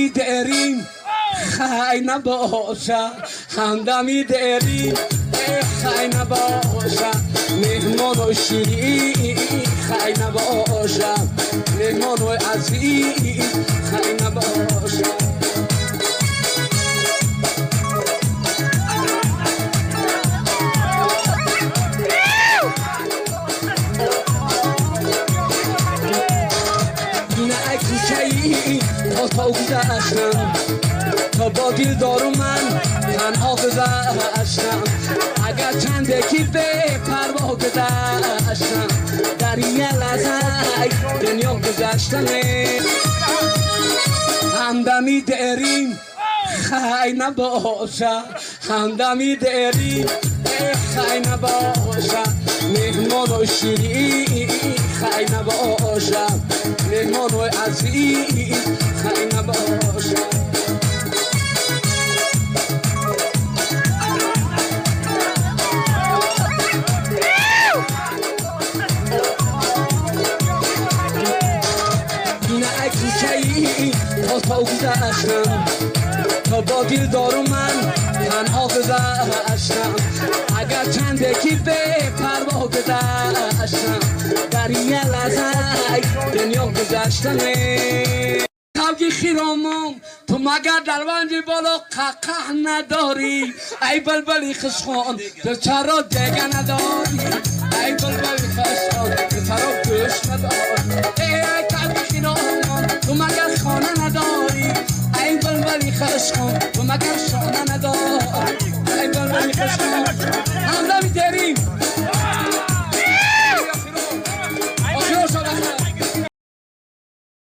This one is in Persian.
همدمی داریم خی نباشه همدمی داریم خی نباشه مهمان و شیرین خی نباشه مهمان و عزیز خی نباشه تا گذشتم تا با دل دارو من تنها گذشتم اگر چند یکی به پروا گذشتم در یه لحظه دنیا گذشتم همدمی داریم خی نباشه همدمی داریم خی نباشه مهمان و شیرین خی نباشه مهمان و عزیز خی نباشه نه کوچه‌ای تا گذشتم تا با دل دارو من تنها گذشتم اگر چند یکی به پروا گذشتم در یه لحظه دنیا گذشتم کاوی خیرامم تو مگر در ونج بالا قهقه نداری ای بلبلی خشخان تو چرا دیگه نداری ای بلبلی خشخان تو چرا گوش نداری ای کاوی خیرامم تو مگر خانه نداری ای بلبلی خشخان تو مگر شانه نداری ای بلبلی خشخان